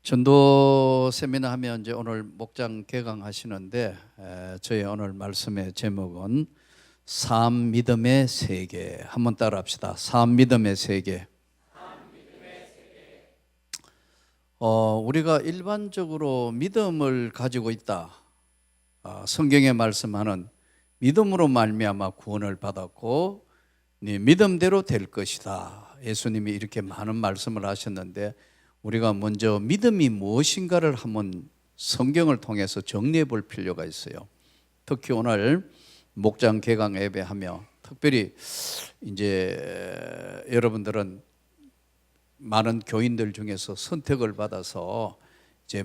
전도 세미나 하면 이제 오늘 목장 개강하시는데 저희 오늘 말씀의 제목은 삶 믿음의 세계. 한번 따라합시다. 삶 믿음의 세계. 우리가 일반적으로 믿음을 가지고 있다. 성경에 말씀하는 믿음으로 말미암아 구원을 받았고 네 믿음대로 될 것이다. 예수님이 이렇게 많은 말씀을 하셨는데 우리가 먼저 믿음이 무엇인가를 한번 성경을 통해서 정리해 볼 필요가 있어요. 특히 오늘 목장 개강 예배하며 특별히 이제 여러분들은 많은 교인들 중에서 선택을 받아서 이제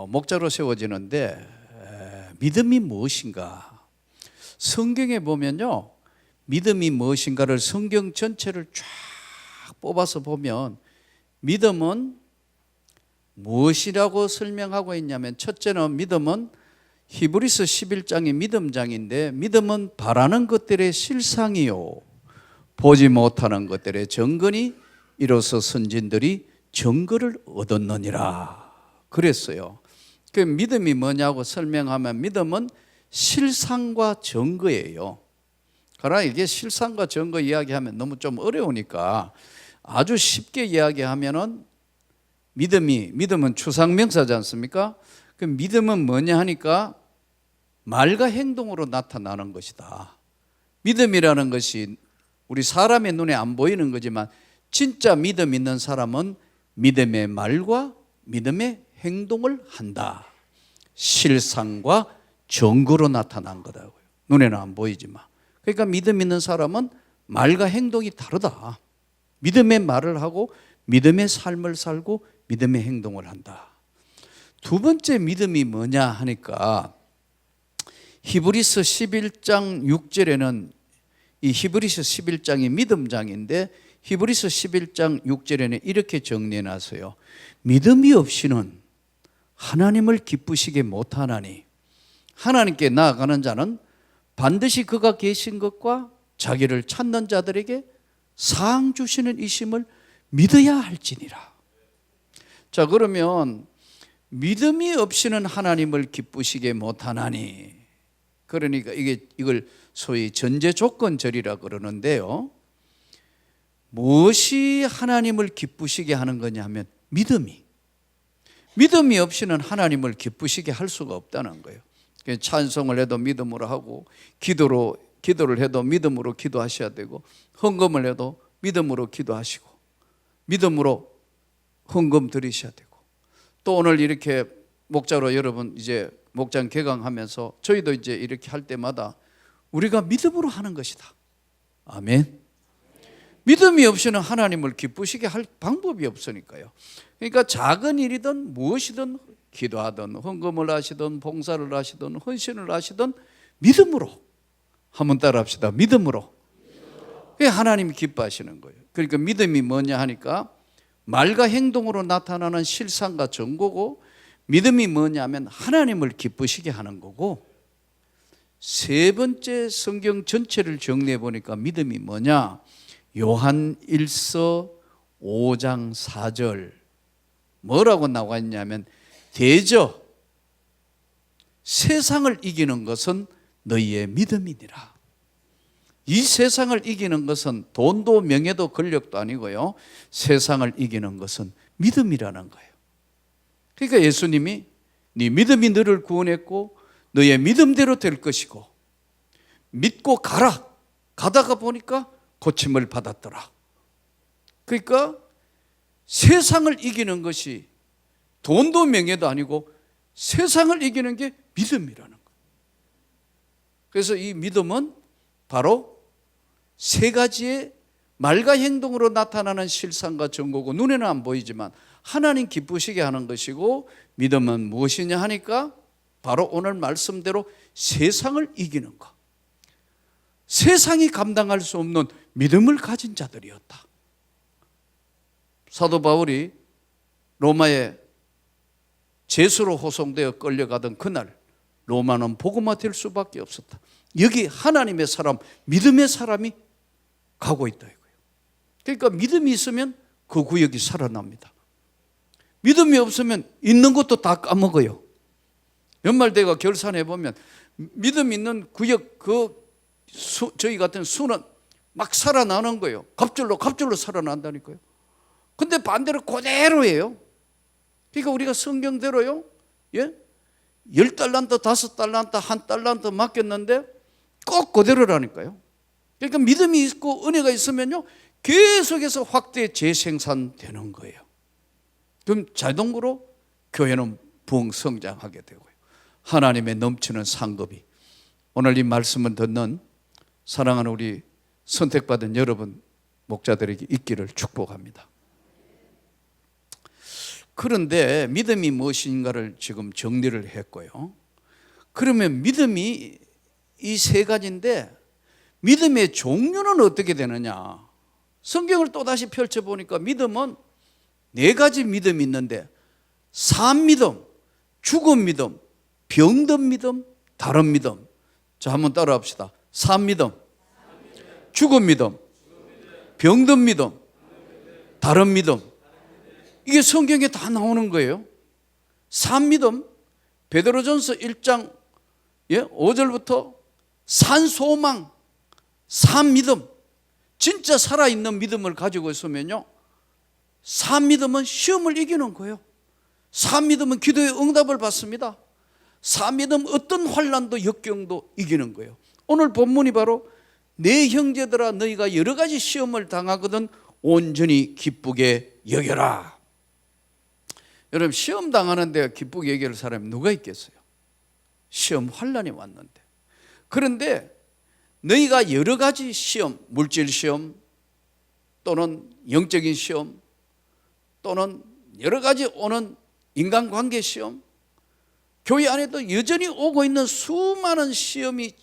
목자로 세워지는데 믿음이 무엇인가? 성경에 보면요, 믿음이 무엇인가를 성경 전체를 쫙 뽑아서 보면 믿음은 무엇이라고 설명하고 있냐면, 첫째는 믿음은 히브리서 11장이 믿음장인데, 믿음은 바라는 것들의 실상이요 보지 못하는 것들의 증거니 이로써 선진들이 증거를 얻었느니라 그랬어요. 그 믿음이 뭐냐고 설명하면 믿음은 실상과 증거예요. 그러나 이게 실상과 증거 이야기하면 너무 좀 어려우니까 아주 쉽게 이야기하면은 믿음은 추상명사지 않습니까? 그 믿음은 뭐냐 하니까 말과 행동으로 나타나는 것이다. 믿음이라는 것이 우리 사람의 눈에 안 보이는 거지만 진짜 믿음 있는 사람은 믿음의 말과 믿음의 행동을 한다. 실상과 증거로 나타난 거다고요. 눈에는 안 보이지만. 그러니까 믿음 있는 사람은 말과 행동이 다르다. 믿음의 말을 하고 믿음의 삶을 살고 믿음의 행동을 한다. 두 번째 믿음이 뭐냐 하니까 히브리서 11장 6절에는 이 히브리서 11장이 믿음장인데 히브리서 11장 6절에는 이렇게 정리해 놨어요. 믿음이 없이는 하나님을 기쁘시게 못하나니 하나님께 나아가는 자는 반드시 그가 계신 것과 자기를 찾는 자들에게 상 주시는 이심을 믿어야 할지니라. 자, 그러면 믿음이 없이는 하나님을 기쁘시게 못하나니, 그러니까 이걸 소위 전제 조건절이라 그러는데요, 무엇이 하나님을 기쁘시게 하는 거냐 하면 믿음이 없이는 하나님을 기쁘시게 할 수가 없다는 거예요. 찬송을 해도 믿음으로 하고 기도를 해도 믿음으로 기도하셔야 되고, 헌금을 해도 믿음으로 기도하시고 믿음으로 헌금 드리셔야 되고, 또 오늘 이렇게 목자로 여러분 이제 목장 개강하면서 저희도 이제 이렇게 할 때마다 우리가 믿음으로 하는 것이다. 아멘. 믿음이 없이는 하나님을 기쁘시게 할 방법이 없으니까요. 그러니까 작은 일이든 무엇이든 기도하든 헌금을 하시든 봉사를 하시든 헌신을 하시든 믿음으로, 한번 따라합시다. 믿음으로. 그게 하나님이 기뻐하시는 거예요. 그러니까 믿음이 뭐냐 하니까 말과 행동으로 나타나는 실상과 증거고, 믿음이 뭐냐면 하나님을 기쁘시게 하는 거고, 세 번째 성경 전체를 정리해 보니까 믿음이 뭐냐, 요한 1서 5장 4절 뭐라고 나와 있냐면, 대저 세상을 이기는 것은 너희의 믿음이니라. 이 세상을 이기는 것은 돈도 명예도 권력도 아니고요, 세상을 이기는 것은 믿음이라는 거예요. 그러니까 예수님이 네 믿음이 너를 구원했고 너의 믿음대로 될 것이고, 믿고 가다가 보니까 고침을 받았더라. 그러니까 세상을 이기는 것이 돈도 명예도 아니고 세상을 이기는 게 믿음이라는 거예요. 그래서 이 믿음은 바로 세 가지의 말과 행동으로 나타나는 실상과 증거고, 눈에는 안 보이지만 하나님 기쁘시게 하는 것이고, 믿음은 무엇이냐 하니까 바로 오늘 말씀대로 세상을 이기는 것, 세상이 감당할 수 없는 믿음을 가진 자들이었다. 사도 바울이 로마에 죄수로 호송되어 끌려가던 그날 로마는 복음화될 수밖에 없었다. 여기 하나님의 사람, 믿음의 사람이 가고 있다 이거예요. 그러니까 믿음이 있으면 그 구역이 살아납니다. 믿음이 없으면 있는 것도 다 까먹어요. 연말대가 결산해 보면 믿음 있는 구역 저희 같은 수는 막 살아나는 거예요. 갑절로 살아난다니까요. 근데 반대로 그대로예요. 그러니까 우리가 성경대로요, 10달란트, 5달란트, 1달란트 맡겼는데 꼭 그대로라니까요. 그러니까 믿음이 있고 은혜가 있으면요, 계속해서 확대 재생산되는 거예요. 그럼 자동으로 교회는 부흥 성장하게 되고요. 하나님의 넘치는 상급이 오늘 이 말씀을 듣는 사랑하는 우리 선택받은 여러분 목자들에게 있기를 축복합니다. 그런데 믿음이 무엇인가를 지금 정리를 했고요. 그러면 믿음이 이 세 가지인데 믿음의 종류는 어떻게 되느냐? 성경을 또다시 펼쳐보니까 믿음은 네 가지 믿음이 있는데 산 믿음, 죽은 믿음, 병든 믿음, 다른 믿음. 자, 한번 따라 합시다. 산 믿음, 죽은 믿음, 병든 믿음, 다른 믿음. 이게 성경에 다 나오는 거예요. 산 믿음, 베드로전서 1장 5절부터 산 소망, 산 믿음, 진짜 살아있는 믿음을 가지고 있으면요, 산 믿음은 시험을 이기는 거예요. 산 믿음은 기도의 응답을 받습니다. 산 믿음 어떤 환난도 역경도 이기는 거예요. 오늘 본문이 바로 내 형제들아 너희가 여러 가지 시험을 당하거든 온전히 기쁘게 여겨라. 여러분, 시험 당하는데 기쁘게 여길 사람이 누가 있겠어요? 시험 환난이 왔는데. 그런데 너희가 여러 가지 시험, 물질 시험 또는 영적인 시험 또는 여러 가지 오는 인간관계 시험, 교회 안에도 여전히 오고 있는 수많은 시험이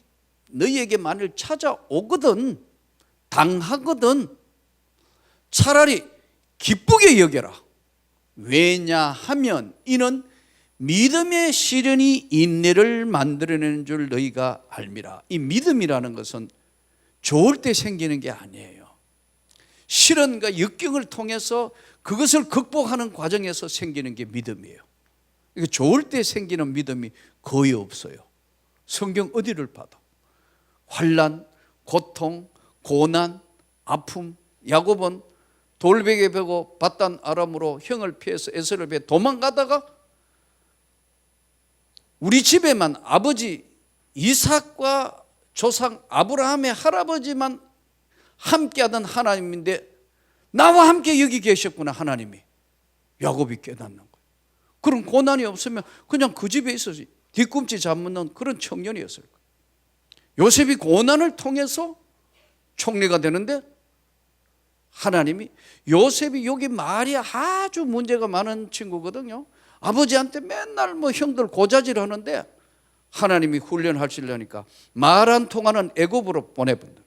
너희에게 만일 찾아오거든, 당하거든, 차라리 기쁘게 여겨라. 왜냐하면 이는 믿음의 시련이 인내를 만들어내는 줄 너희가 알미라. 이 믿음이라는 것은 좋을 때 생기는 게 아니에요. 시련과 역경을 통해서 그것을 극복하는 과정에서 생기는 게 믿음이에요. 좋을 때 생기는 믿음이 거의 없어요. 성경 어디를 봐도 환난, 고통, 고난, 아픔. 야곱은 돌베개 베고 바단 아람으로 형을 피해서 에서를 피해 도망가다가 우리 집에만 아버지 이삭과 조상 아브라함의 할아버지만 함께하던 하나님인데 나와 함께 여기 계셨구나 하나님이. 야곱이 깨닫는 거예요. 그런 고난이 없으면 그냥 그 집에 있어서 뒤꿈치 잡는 그런 청년이었을 거예요. 요셉이 고난을 통해서 총리가 되는데 하나님이, 요셉이 여기 말이 아주 문제가 많은 친구거든요. 아버지한테 맨날 형들 고자질 하는데 하나님이 훈련하시려니까 말 안 통하는 애굽으로 보내본다.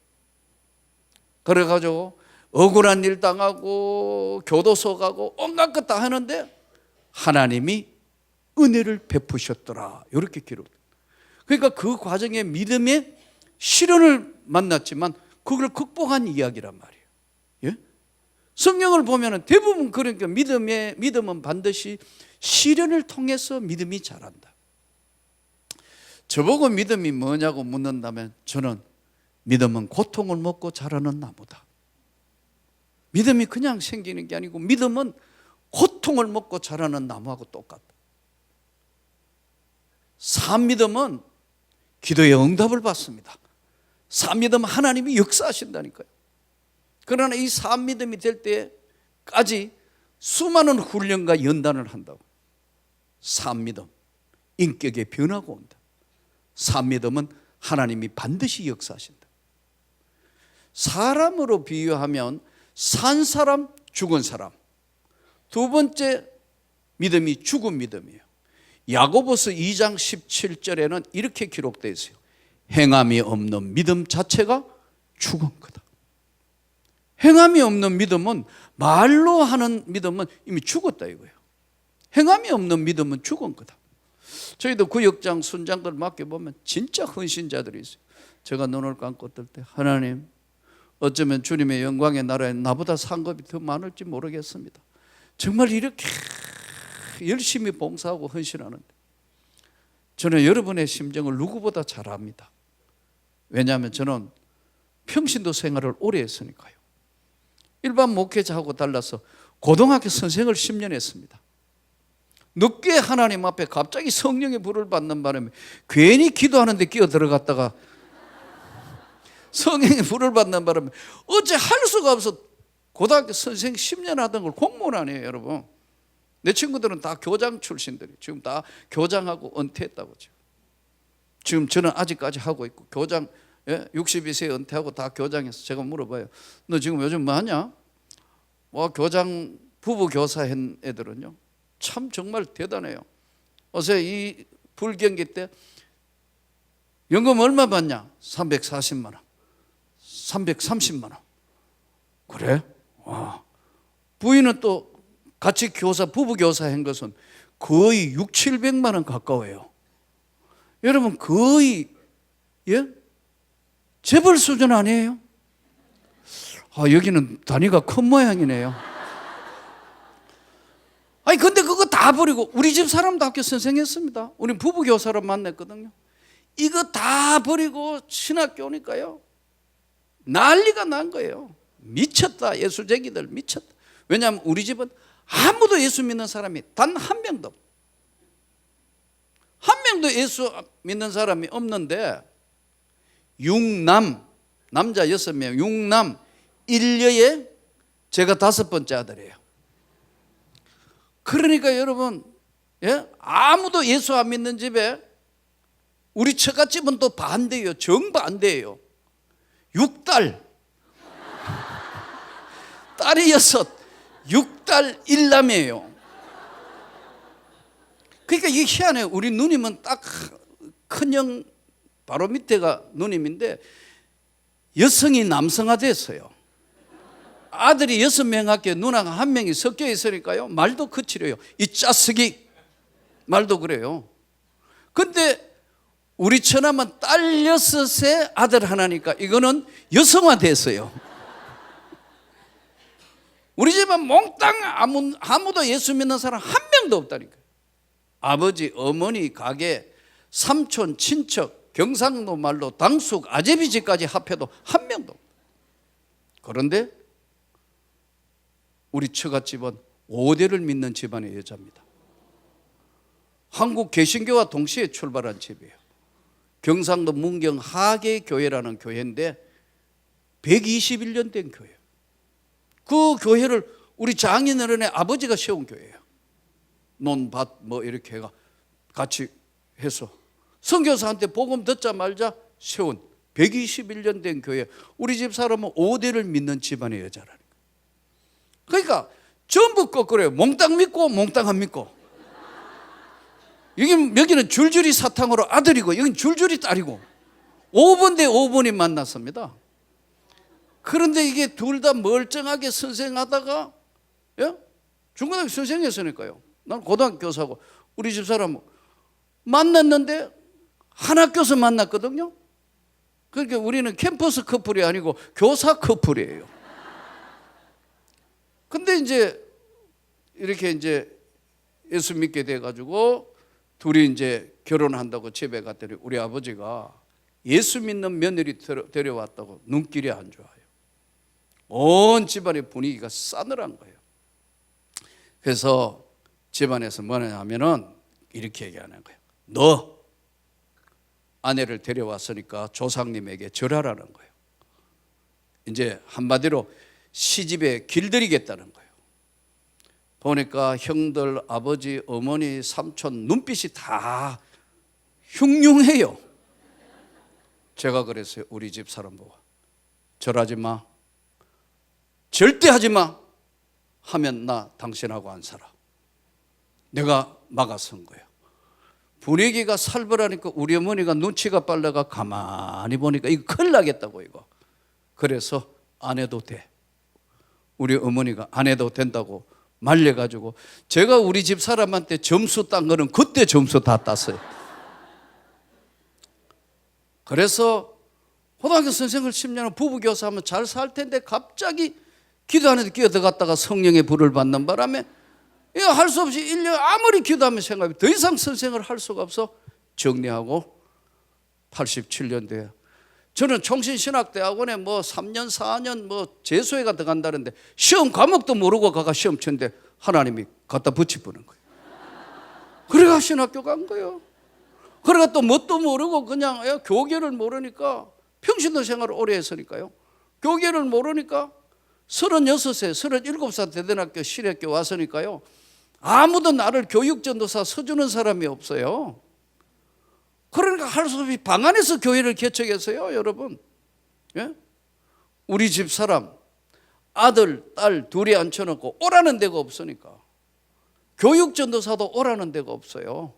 그래가지고 억울한 일 당하고 교도소 가고 온갖 것 다 하는데 하나님이 은혜를 베푸셨더라, 이렇게 기록돼요. 그러니까 그 과정에 믿음의 시련을 만났지만 그걸 극복한 이야기란 말이에요. 성경을 보면 대부분 그러니까 믿음은 반드시 시련을 통해서 믿음이 자란다. 저보고 믿음이 뭐냐고 묻는다면 저는 믿음은 고통을 먹고 자라는 나무다. 믿음이 그냥 생기는 게 아니고 믿음은 고통을 먹고 자라는 나무하고 똑같다. 산 믿음은 기도의 응답을 받습니다. 산 믿음은 하나님이 역사하신다니까요. 그러나 이 산 믿음이 될 때까지 수많은 훈련과 연단을 한다고. 산 믿음, 인격의 변화가 온다. 산 믿음은 하나님이 반드시 역사하신다. 사람으로 비유하면 산 사람, 죽은 사람. 두 번째 믿음이 죽은 믿음이에요. 야고보서 2장 17절에는 이렇게 기록되어 있어요. 행함이 없는 믿음 자체가 죽은 거다. 행함이 없는 믿음은, 말로 하는 믿음은 이미 죽었다 이거예요. 행함이 없는 믿음은 죽은 거다. 저희도 구역장, 순장들 맡겨보면 진짜 헌신자들이 있어요. 제가 눈을 감고 뜰 때 하나님, 어쩌면 주님의 영광의 나라에 나보다 상급이 더 많을지 모르겠습니다. 정말 이렇게 열심히 봉사하고 헌신하는데 저는 여러분의 심정을 누구보다 잘 압니다. 왜냐하면 저는 평신도 생활을 오래 했으니까요. 일반 목회자하고 달라서 고등학교 선생을 10년 했습니다. 늦게 하나님 앞에 갑자기 성령의 불을 받는 바람에 괜히 기도하는데 끼어 들어갔다가 성령의 불을 받는 바람에 어째 할 수가 없어. 고등학교 선생 10년 하던 걸 공무원 아니에요, 여러분. 내 친구들은 다 교장 출신들이 지금 다 교장하고 은퇴했다고. 지금 저는 아직까지 하고 있고 교장 62세에 은퇴하고 다 교장해서 제가 물어봐요. 너 지금 요즘 뭐 하냐? 교장 부부 교사 한 애들은요 참 정말 대단해요. 어제 이 불경기 때 연금 얼마 받냐? 340만 원, 330만 원. 그래? 와. 부인은 또 같이 교사, 부부 교사 한 것은 거의 6, 700만 원 가까워요. 여러분 거의 재벌 수준 아니에요? 여기는 단위가 큰 모양이네요. 아니 근데 그거 다 버리고 우리 집 사람도 학교 선생했습니다. 우리 부부 교사로 만났거든요. 이거 다 버리고 신학교 오니까요 난리가 난 거예요. 미쳤다. 예수쟁이들 미쳤다. 왜냐하면 우리 집은 아무도 예수 믿는 사람이 단 한 명도 예수 믿는 사람이 없는데 6남 남자 6명 6남 1여에 제가 5번째 아들이에요. 그러니까 여러분 아무도 예수 안 믿는 집에 우리 처갓집은 또 반대예요. 정반대예요. 6딸 딸이 6, 6딸 1남이에요. 그러니까 이게 희한해요. 우리 누님은 딱 큰형 바로 밑에가 누님인데 여성이 남성화됐어요. 아들이 6명밖에 누나가 1명이 섞여 있으니까요 말도 거칠어요. 이 짜쓰기 말도 그래요. 근데 우리 처남은 딸 6에 아들 하나니까 이거는 여성화됐어요. 우리 집은 몽땅 아무도 예수 믿는 사람 한 명도 없다니까. 아버지, 어머니, 가게, 삼촌, 친척, 경상도 말로 당숙, 아제비집까지 합해도 한 명도 없다. 그런데 우리 처갓집은 5대를 믿는 집안의 여자입니다. 한국 개신교와 동시에 출발한 집이에요. 경상도 문경 하계교회라는 교회인데 121년 된 교회예요. 그 교회를 우리 장인어른의 아버지가 세운 교회예요. 논밭 뭐 이렇게 해가 같이 해서 선교사한테 복음 듣자 말자 세운 121년 된 교회. 우리 집 사람은 5대를 믿는 집안의 여자라니까. 그러니까 전부 거꾸로요. 몽땅 믿고 몽땅 안 믿고. 여기는 줄줄이 사탕으로 아들이고 여기는 줄줄이 딸이고 5번 대 5번이 만났습니다. 그런데 이게 둘 다 멀쩡하게 선생하다가 중고등학교 선생했으니까요. 난 고등학교 교사고 우리 집 사람 만났는데 한 학교에서 만났거든요. 그러니까 우리는 캠퍼스 커플이 아니고 교사 커플이에요. 근데 이제 이렇게 이제 예수 믿게 돼가지고 둘이 이제 결혼한다고 집에 갔더니 우리 아버지가 예수 믿는 며느리 데려왔다고 눈길이 안 좋아요. 온 집안의 분위기가 싸늘한 거예요. 그래서 집안에서 뭐냐 하면은 이렇게 얘기하는 거예요. 너 아내를 데려왔으니까 조상님에게 절하라는 거예요. 이제 한마디로 시집에 길들이겠다는 거예요. 보니까 형들, 아버지, 어머니, 삼촌 눈빛이 다 흉흉해요. 제가 그랬어요. 우리 집 사람 보고 절하지 마, 절대 하지 마 하면 나 당신하고 안 살아. 내가 막아선 거예요. 분위기가 살벌하니까 우리 어머니가 눈치가 빨라가 가만히 보니까 이거 큰일 나겠다고 이거. 그래서 안 해도 돼. 우리 어머니가 안 해도 된다고 말려가지고 제가 우리 집 사람한테 점수 딴 거는 그때 점수 다 땄어요. 그래서 고등학교 선생을 10년을 부부교사하면 잘 살 텐데 갑자기 기도하는데 끼어들어갔다가 성령의 불을 받는 바람에 이거 할 수 없이 1년 아무리 기도하면 생각이 더 이상 선생을 할 수가 없어 정리하고 87년도에 저는 총신신학대학원에 뭐 3년 4년 뭐 재수회가 들어간다는데 시험 과목도 모르고 가가 시험 쳤는데 하나님이 갖다 붙여보는 거예요. 그래가 신학교 간 거예요. 그래가 또 뭣도 모르고 그냥 교계를 모르니까 평신도 생활을 오래 했으니까요. 교계를 모르니까 36세 37살 대전학교 실학교 왔으니까요. 아무도 나를 교육전도사 서주는 사람이 없어요. 그러니까 할 수 없이 방 안에서 교회를 개척했어요. 여러분, 예? 우리 집 사람 아들 딸 둘이 앉혀놓고 오라는 데가 없으니까 교육전도사도 오라는 데가 없어요.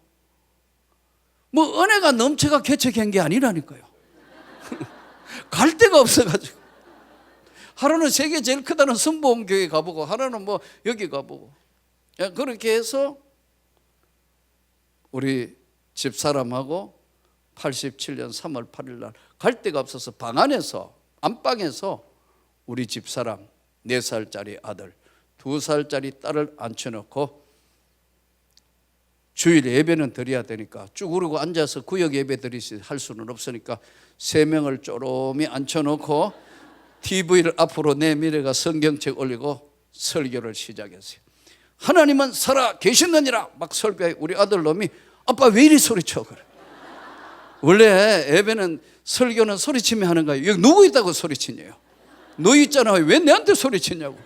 뭐 은혜가 넘쳐가 개척한 게 아니라니까요. 갈 데가 없어가지고 하루는 세계 제일 크다는 선보험교회 가보고 하루는 뭐 여기 가보고 그렇게 해서 우리 집사람하고 87년 3월 8일 날 갈 데가 없어서 방 안에서 안방에서 우리 집사람 4살짜리 아들 2살짜리 딸을 앉혀놓고 주일 예배는 드려야 되니까 쭈그리고 앉아서 구역 예배 드리시 할 수는 없으니까 3명을 쪼롬이 앉혀놓고 TV를 앞으로 내밀어가 성경책 올리고 설교를 시작했어요. 하나님은 살아 계시느니라 막 설교해. 우리 아들놈이 아빠 왜 이리 소리쳐 그래. 원래 예배는 설교는 소리치며 하는 거예요. 여기 누구 있다고 소리치냐요. 너 있잖아요. 왜 내한테 소리치냐고.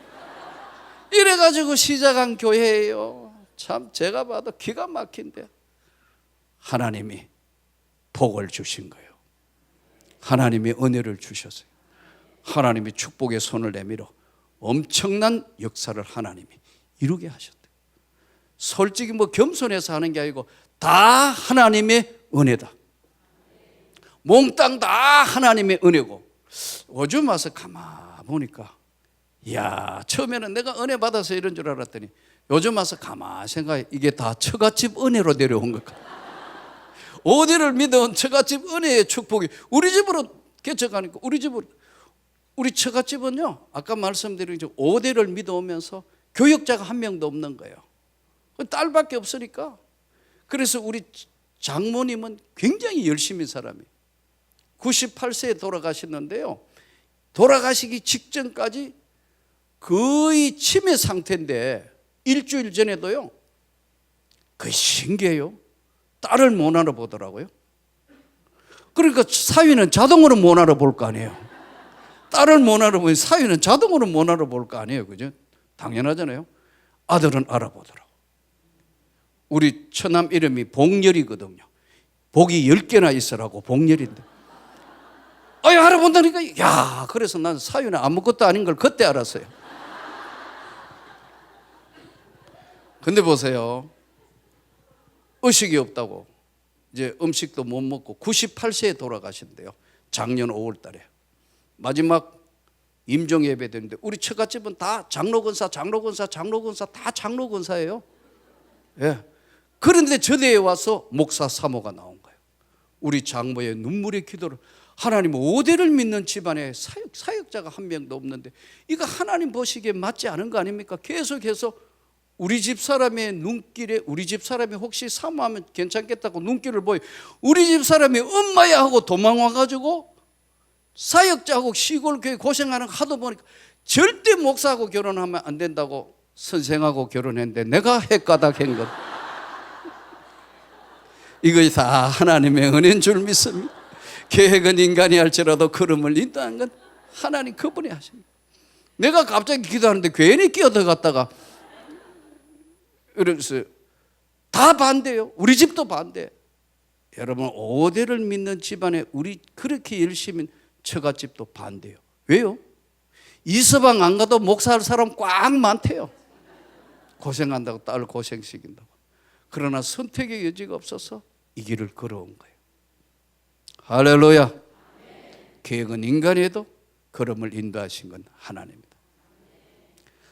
이래가지고 시작한 교회예요. 참 제가 봐도 기가 막힌데 하나님이 복을 주신 거예요. 하나님이 은혜를 주셨어요. 하나님이 축복의 손을 내밀어 엄청난 역사를 하나님이 이루게 하셨대요. 솔직히 뭐 겸손해서 하는 게 아니고 다 하나님의 은혜다. 몽땅 다 하나님의 은혜고 요즘 와서 가만 보니까 이야 처음에는 내가 은혜 받아서 이런 줄 알았더니 요즘 와서 가만 생각해 이게 다 처갓집 은혜로 내려온 것 같아. 어디를 믿어온 처갓집 은혜의 축복이 우리 집으로 개척하니까 우리 처갓집은요 아까 말씀드린 5대를 믿어오면서 교역자가 한 명도 없는 거예요. 딸밖에 없으니까. 그래서 우리 장모님은 굉장히 열심히 사람이에요. 98세에 돌아가셨는데요. 돌아가시기 직전까지 거의 치매 상태인데 일주일 전에도요. 그게 신기해요. 딸을 못 알아보더라고요. 그러니까 사위는 자동으로 못 알아볼 거 아니에요. 딸을 못 알아보니 사위는 자동으로 못 알아볼 거 아니에요. 그죠? 당연하잖아요. 아들은 알아보더라고. 우리 처남 이름이 복렬이거든요. 복이 10개나 있으라고 복렬인데. 알아본다니까. 야, 그래서 난 사위는 아무것도 아닌 걸 그때 알았어요. 근데 보세요. 의식이 없다고 이제 음식도 못 먹고 98세에 돌아가신대요. 작년 5월 달에. 마지막 임종 예배 드는데 우리 처갓집은 다 장로권사 다 장로권사예요. 예. 그런데 저대에 와서 목사 사모가 나온 거예요. 우리 장모의 눈물의 기도를 하나님 5대를 믿는 집안에 사역자가 한 명도 없는데 이거 하나님 보시기에 맞지 않은 거 아닙니까? 계속해서 우리 집 사람의 눈길에 우리 집 사람이 혹시 사모하면 괜찮겠다고 눈길을 보여 우리 집 사람이 엄마야 하고 도망와가지고 사역자하고 시골교회 고생하는 거 하도 보니까 절대 목사하고 결혼하면 안 된다고 선생하고 결혼했는데 내가 헷가닥한 것. 이것이 다 하나님의 은혜인 줄 믿습니다. 계획은 인간이 할지라도 걸음을 인도한 건 하나님 그분이 하십니다. 내가 갑자기 기도하는데 괜히 끼어들어갔다가 그래서 다 반대요. 우리 집도 반대. 여러분 5대를 믿는 집안에 우리 그렇게 열심히 처갓집도 반대요. 왜요? 이서방 안 가도 목사할 사람 꽉 많대요. 고생한다고 딸 고생시킨다고. 그러나 선택의 여지가 없어서 이 길을 걸어온 거예요. 할렐루야. 계획은 인간이 해도 걸음을 인도하신 건 하나님입니다.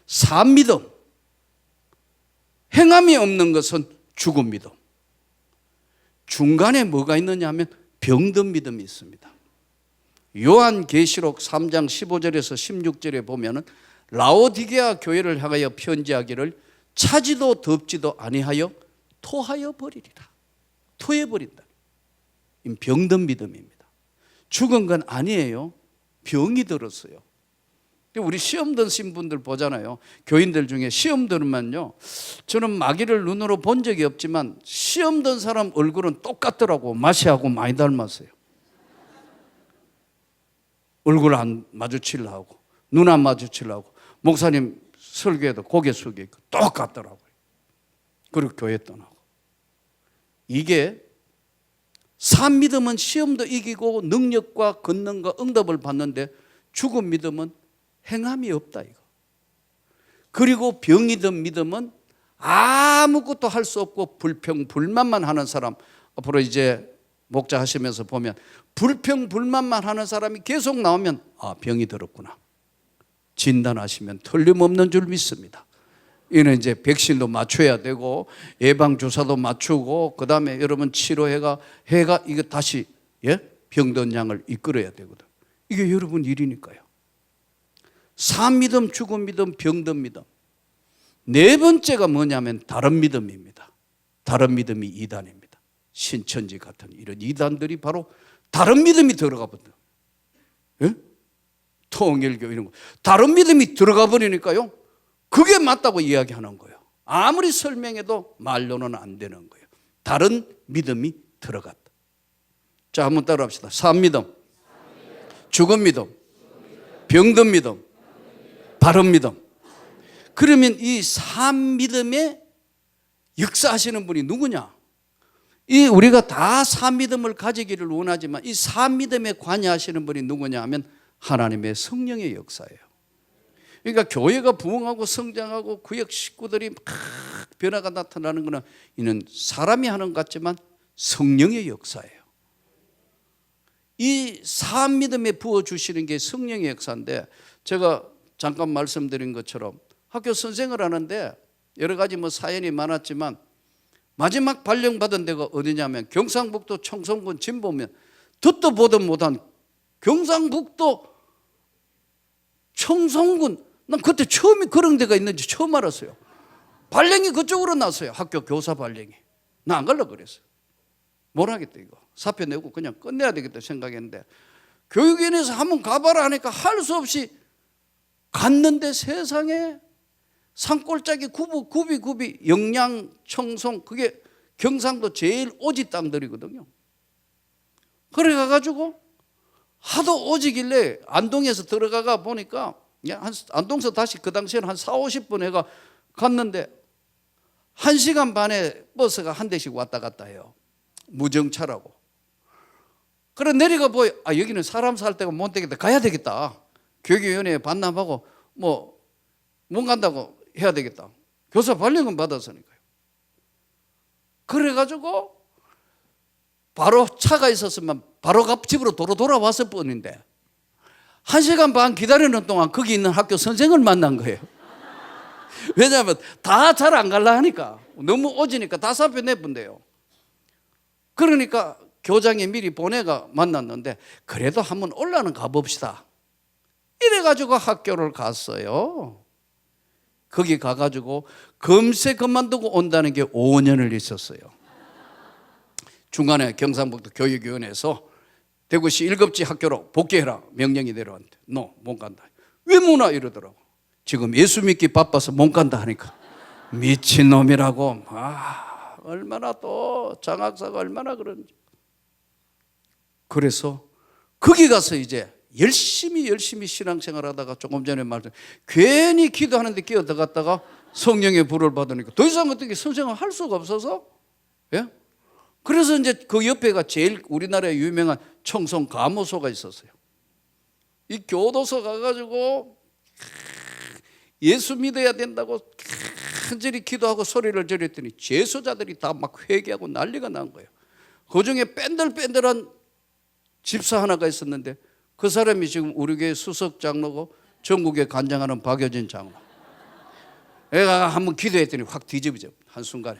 산 믿음. 행함이 없는 것은 죽은 믿음. 중간에 뭐가 있느냐 하면 병든 믿음이 있습니다. 요한계시록 3장 15절에서 16절에 보면은 라오디게아 교회를 향하여 편지하기를 차지도 덥지도 아니하여 토하여 버리리라. 토해 버린다. 병든 믿음입니다. 죽은 건 아니에요. 병이 들었어요. 우리 시험 드신 분들 보잖아요. 교인들 중에 시험 들으면요, 저는 마귀를 눈으로 본 적이 없지만 시험 든 사람 얼굴은 똑같더라고. 마시하고 많이 닮았어요. 얼굴 안 마주치려고, 눈 안 마주치려고. 목사님 설교에도 고개 숙이고 똑같더라고요. 그리고 교회 떠나고. 이게 산 믿음은 시험도 이기고 능력과 권능과 응답을 받는데, 죽은 믿음은 행함이 없다 이거. 그리고 병이 든 믿음은 아무것도 할 수 없고 불평불만만 하는 사람. 앞으로 이제 목자 하시면서 보면 불평불만만 하는 사람이 계속 나오면 병이 들었구나 진단하시면 틀림없는 줄 믿습니다. 이는 이제 백신도 맞춰야 되고 예방주사도 맞추고 그다음에 여러분 치료해가 이거 다시 병든 양을 이끌어야 되거든. 이게 여러분 일이니까요. 산 믿음, 죽은 믿음, 병든 믿음. 네 번째가 뭐냐면 다른 믿음입니다. 다른 믿음이 이단입니다. 신천지 같은 이런 이단들이 바로 다른 믿음이 들어가 버려. 통일교 이런 거. 다른 믿음이 들어가 버리니까요, 그게 맞다고 이야기하는 거예요. 아무리 설명해도 말로는 안 되는 거예요. 다른 믿음이 들어갔다. 자, 한번 따라합시다. 산 믿음, 죽은 믿음, 병든 믿음, 바른 믿음. 그러면 이 산 믿음에 역사하시는 분이 누구냐? 이 우리가 다 산 믿음을 가지기를 원하지만 이 산 믿음에 관여하시는 분이 누구냐 하면 하나님의 성령의 역사예요. 그러니까 교회가 부흥하고 성장하고 구역 식구들이 막 변화가 나타나는 것은 이는 사람이 하는 것 같지만 성령의 역사예요. 이 산 믿음에 부어주시는 게 성령의 역사인데, 제가 잠깐 말씀드린 것처럼 학교 선생을 하는데 여러 가지 사연이 많았지만 마지막 발령받은 데가 어디냐면 경상북도 청송군 진보면, 듣도 보도 못한 경상북도 청송군, 난 그때 처음에 그런 데가 있는지 처음 알았어요. 발령이 그쪽으로 났어요. 학교 교사 발령이. 나 안 가려고 그랬어요. 뭘 하겠다 이거. 사표 내고 그냥 끝내야 되겠다 생각했는데, 교육위원회에서 한번 가봐라 하니까 할 수 없이 갔는데 세상에 산골짜기 구비 영양 청송, 그게 경상도 제일 오지 땅들이거든요. 그래 가가지고 하도 오지길래 안동에서 들어가가 보니까 안동에서 다시 그 당시에는 한 4-50분 해가 갔는데 1시간 반에 버스가 한 대씩 왔다 갔다 해요. 무정차라고. 그래 내려가 보여. 여기는 사람 살 데가 못 되겠다. 가야 되겠다. 교육위원회에 반납하고 못 간다고 해야 되겠다. 교사 발령은 받았으니까요. 그래가지고 바로 차가 있었으면 바로 집으로 돌아왔을 뻔인데 1시간 반 기다리는 동안 거기 있는 학교 선생을 만난 거예요. 왜냐하면 다 잘 안 갈라 하니까, 너무 오지니까 다 사표 내본대요. 그러니까 교장이 미리 보내가 만났는데 그래도 한번 올라는 가봅시다. 이래가지고 학교를 갔어요. 거기 가가지고 금세 그만두고 온다는 게 5년을 있었어요. 중간에 경상북도 교육위원회에서 대구시 1급지 학교로 복귀해라 명령이 내려왔는데 못 간다. 왜 못 와? 이러더라고. 지금 예수 믿기 바빠서 못 간다 하니까 미친놈이라고. 얼마나 또 장학사가 얼마나 그런지. 그래서 거기 가서 이제 열심히 신앙생활 하다가 조금 전에 말씀, 괜히 기도하는데 끼어들어갔다가 성령의 불을 받으니까 더 이상 어떻게 선생을 할 수가 없어서, 그래서 이제 그 옆에가 제일 우리나라에 유명한 청송 가모소가 있었어요. 이 교도소 가가지고 예수 믿어야 된다고 간절히 기도하고 소리를 지르더니 죄수자들이 다 막 회개하고 난리가 난 거예요. 그중에 뺀들뺀들한 집사 하나가 있었는데 그 사람이 지금 우리 교회 수석 장로고 전국에 간장하는 박여진 장로. 내가 한번 기도했더니 확 뒤집어져. 한순간에.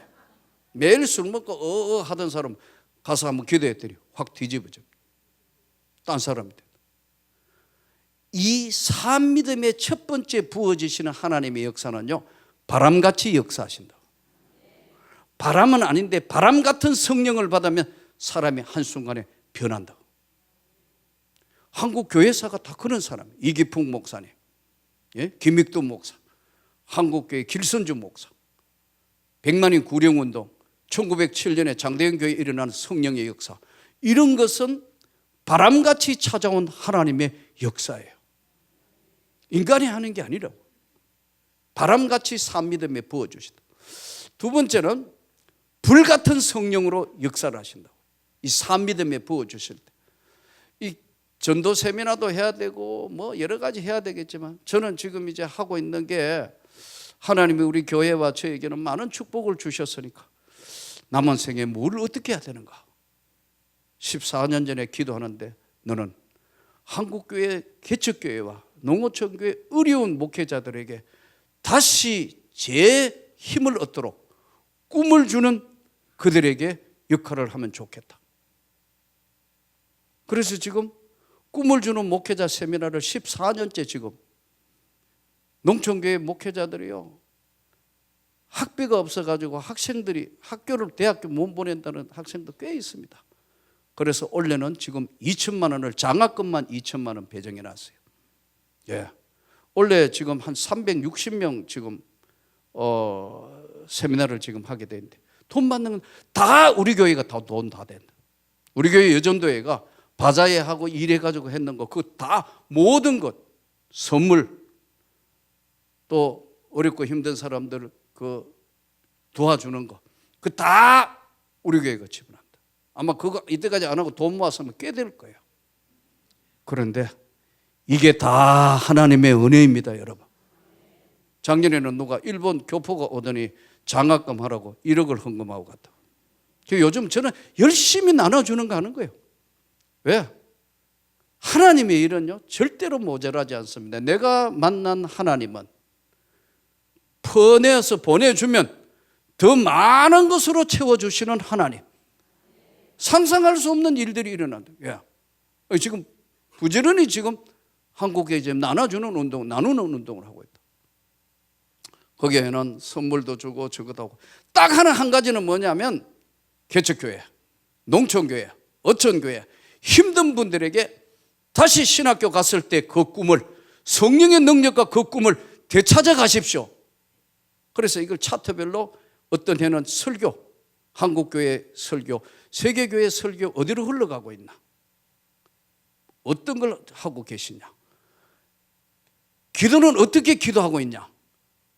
매일 술 먹고 하던 사람 가서 한번 기도했더니 확 뒤집어져. 딴 사람인데. 이 산 믿음의 첫 번째 부어지시는 하나님의 역사는요, 바람같이 역사하신다. 바람은 아닌데 바람 같은 성령을 받으면 사람이 한순간에 변한다. 한국 교회사가 다 그런 사람. 이기풍 목사님, 김익두 목사, 한국교회 길선주 목사, 백만인 구령운동, 1907년에 장대현 교회에 일어난 성령의 역사, 이런 것은 바람같이 찾아온 하나님의 역사예요. 인간이 하는 게 아니라고. 바람같이 산 믿음에 부어주신다. 두 번째는 불같은 성령으로 역사를 하신다고. 이 산 믿음에 부어주실 때. 이 전도 세미나도 해야 되고 뭐 여러 가지 해야 되겠지만, 저는 지금 이제 하고 있는 게, 하나님이 우리 교회와 저에게는 많은 축복을 주셨으니까 남은 생에 뭘 어떻게 해야 되는가. 14년 전에 기도하는데, 너는 한국교회 개척교회와 농어촌교회 어려운 목회자들에게 다시 제 힘을 얻도록 꿈을 주는 그들에게 역할을 하면 좋겠다. 그래서 지금 꿈을 주는 목회자 세미나를 14년째 지금, 농촌교회 목회자들이요, 학비가 없어가지고 학생들이 학교를, 대학교 못 보낸다는 학생도 꽤 있습니다. 그래서 올해는 지금 2천만 원을, 장학금만 2천만 원 배정해 놨어요. 원래 지금 한 360명 지금 세미나를 지금 하게 되는데, 돈 받는 건 다 우리 교회가 다 돈 다 된다. 우리 교회 여전도회가 바자회 하고 일해가지고 했는 거, 그거 다 모든 것, 선물, 또 어렵고 힘든 사람들 그 도와주는 거, 그 다 우리 교회가 지불한다. 아마 그거 이때까지 안 하고 돈 모았으면 꽤 될 거예요. 그런데 이게 다 하나님의 은혜입니다, 여러분. 작년에는 누가 일본 교포가 오더니 장학금 하라고 1억을 헌금하고 갔다. 요즘 저는 열심히 나눠주는 거 하는 거예요. 왜? 하나님의 일은요 절대로 모자라지 않습니다. 내가 만난 하나님은 퍼내어서 보내주면 더 많은 것으로 채워주시는 하나님. 상상할 수 없는 일들이 일어난다. 지금 부지런히 지금 한국에 지금 나눠주는 운동, 나누는 운동을 하고 있다. 거기에는 선물도 주고 저것도 하고, 딱 한 가지는 뭐냐면, 개척교회, 농촌교회, 어촌교회, 힘든 분들에게 다시 신학교 갔을 때 그 꿈을, 성령의 능력과 그 꿈을 되찾아 가십시오. 그래서 이걸 차트별로 어떤 해는 설교, 한국교회 설교, 세계교회 설교 어디로 흘러가고 있나, 어떤 걸 하고 계시냐, 기도는 어떻게 기도하고 있냐.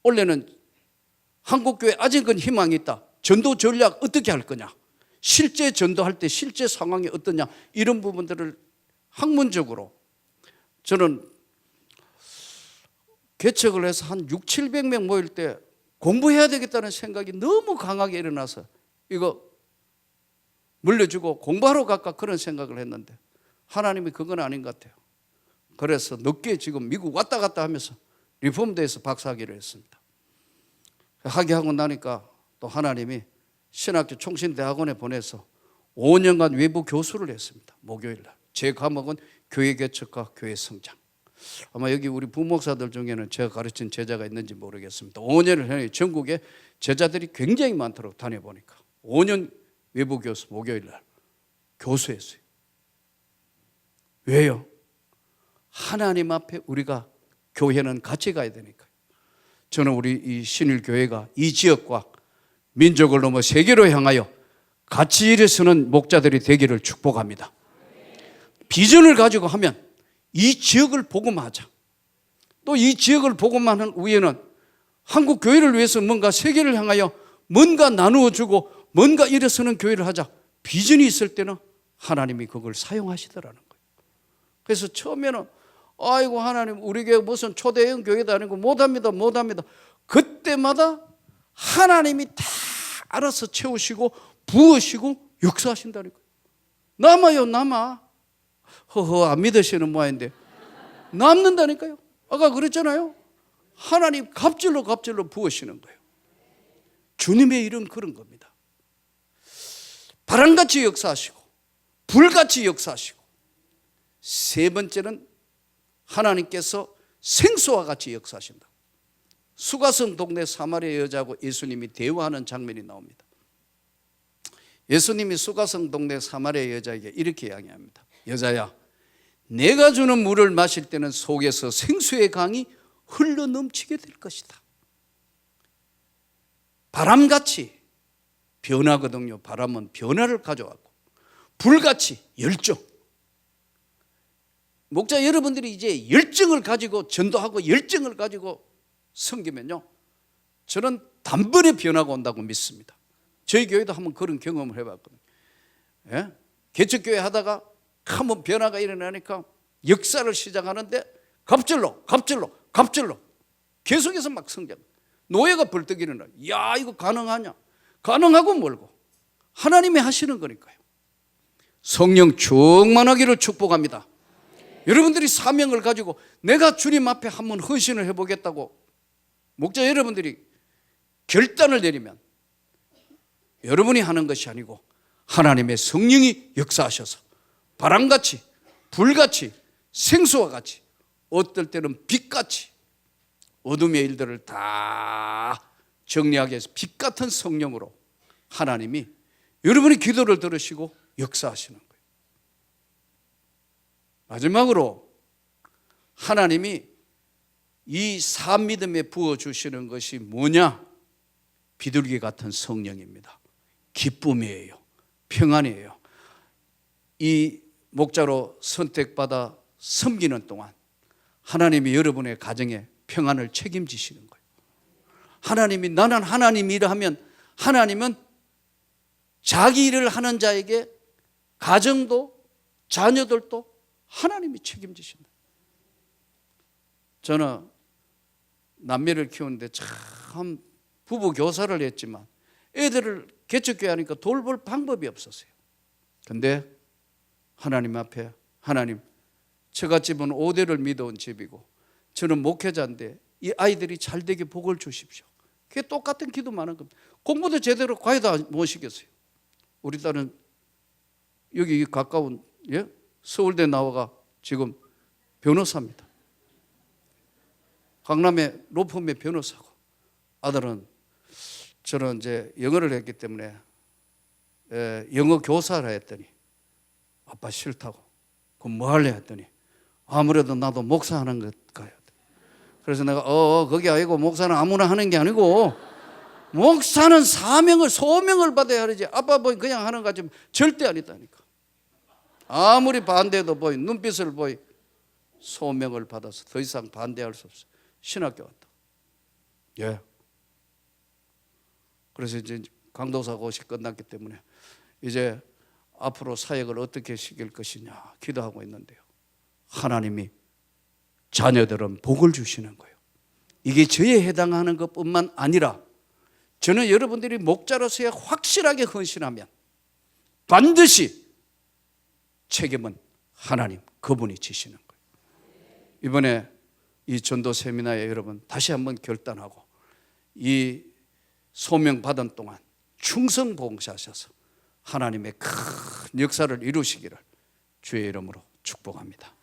원래는 한국교회 아직은 희망이 있다. 전도 전략 어떻게 할 거냐, 실제 전도할 때 실제 상황이 어떠냐, 이런 부분들을 학문적으로, 저는 개척을 해서 한 600~700명 모일 때 공부해야 되겠다는 생각이 너무 강하게 일어나서 이거 물려주고 공부하러 갈까 그런 생각을 했는데, 하나님이 그건 아닌 것 같아요. 그래서 늦게 지금 미국 왔다 갔다 하면서 리폼대에서 박사학위를 했습니다. 학위 하고 나니까 또 하나님이 신학교 총신대학원에 보내서 5년간 외부 교수를 했습니다. 목요일 날. 제 과목은 교회 개척과 교회 성장. 아마 여기 우리 부목사들 중에는 제가 가르친 제자가 있는지 모르겠습니다. 5년을 해서 전국에 제자들이 굉장히 많도록 다녀보니까 5년 외부 교수, 목요일 날 교수했어요. 왜요? 하나님 앞에 우리가 교회는 같이 가야 되니까요. 저는 우리 이 신일교회가 이 지역과 민족을 넘어 세계로 향하여 같이 일어서는 목자들이 되기를 축복합니다. 비전을 가지고 하면 이 지역을 복음하자. 또 이 지역을 복음하는 후에는 한국 교회를 위해서 뭔가 세계를 향하여 뭔가 나누어주고 뭔가 일어서는 교회를 하자. 비전이 있을 때는 하나님이 그걸 사용하시더라는 거예요. 그래서 처음에는 아이고 하나님, 우리 교회 무슨 초대형 교회도 아니고 못합니다. 그때마다 하나님이 다 알아서 채우시고 부으시고 역사하신다니까요. 남아. 허허 안 믿으시는 모양인데 남는다니까요. 아까 그랬잖아요. 하나님 갑질로 부으시는 거예요. 주님의 일은 그런 겁니다. 바람같이 역사하시고 불같이 역사하시고, 세 번째는 하나님께서 생수와 같이 역사하신다. 수가성 동네 사마리아 여자하고 예수님이 대화하는 장면이 나옵니다. 예수님이 수가성 동네 사마리아 여자에게 이렇게 이야기합니다. 여자야, 내가 주는 물을 마실 때는 속에서 생수의 강이 흘러 넘치게 될 것이다. 바람같이 변하거든요. 바람은 변화를 가져왔고, 불같이 열정. 목자 여러분들이 이제 열정을 가지고 전도하고 열정을 가지고 섬기면요, 저는 단번에 변화가 온다고 믿습니다. 저희 교회도 한번 그런 경험을 해봤거든요. 예? 개척교회 하다가 한번 변화가 일어나니까 역사를 시작하는데 갑절로 계속해서 막 성장. 노예가 벌떡 일어나. 야, 이거 가능하냐? 가능하고 멀고 하나님이 하시는 거니까요. 성령 충만하기를 축복합니다. 여러분들이 사명을 가지고 내가 주님 앞에 한번 헌신을 해보겠다고 목자 여러분들이 결단을 내리면 여러분이 하는 것이 아니고 하나님의 성령이 역사하셔서 바람같이 불같이 생수와 같이 어떨 때는 빛같이 어둠의 일들을 다 정리하게 해서 빛 같은 성령으로 하나님이 여러분의 기도를 들으시고 역사하시는 거예요. 마지막으로 하나님이 이 사믿음에 부어주시는 것이 뭐냐? 비둘기 같은 성령입니다. 기쁨이에요. 평안이에요. 이 목자로 선택받아 섬기는 동안 하나님이 여러분의 가정에 평안을 책임지시는 거예요. 하나님이 나는 하나님 일을 하면 하나님은 자기 일을 하는 자에게 가정도 자녀들도 하나님이 책임지신다. 저는 남매를 키우는데 참 부부 교사를 했지만 애들을 개척교회 하니까 돌볼 방법이 없었어요. 근데 하나님 앞에 하나님, 처갓집은 5대를 믿어온 집이고 저는 목회자인데 이 아이들이 잘되게 복을 주십시오. 그게 똑같은 기도만 하는 겁니다. 공부도 제대로 과외도 못 시켰어요. 우리 딸은 여기 가까운 서울대 나와가 지금 변호사입니다. 강남의 로펌의 변호사고, 아들은 저는 이제 영어를 했기 때문에 영어 교사를 했더니 아빠 싫다고. 그럼 뭐 할래 했더니 아무래도 나도 목사하는 것 같아요. 그래서 내가 거기 아니고 목사는 아무나 하는 게 아니고 목사는 사명을 소명을 받아야 하지. 아빠 뭐 그냥 하는 거 같지만 절대 아니다니까. 아무리 반대도 보이 눈빛을 보이 소명을 받아서 더 이상 반대할 수 없어. 신학교 왔다. 예. 그래서 이제 강도사 고시 끝났기 때문에 이제 앞으로 사역을 어떻게 시킬 것이냐 기도하고 있는데요. 하나님이 자녀들은 복을 주시는 거예요. 이게 저에 해당하는 것뿐만 아니라 저는 여러분들이 목자로서야 확실하게 헌신하면 반드시 책임은 하나님 그분이 지시는 거예요. 이번에 이 전도 세미나에 여러분 다시 한번 결단하고 이 소명 받은 동안 충성 봉사하셔서 하나님의 큰 역사를 이루시기를 주의 이름으로 축복합니다.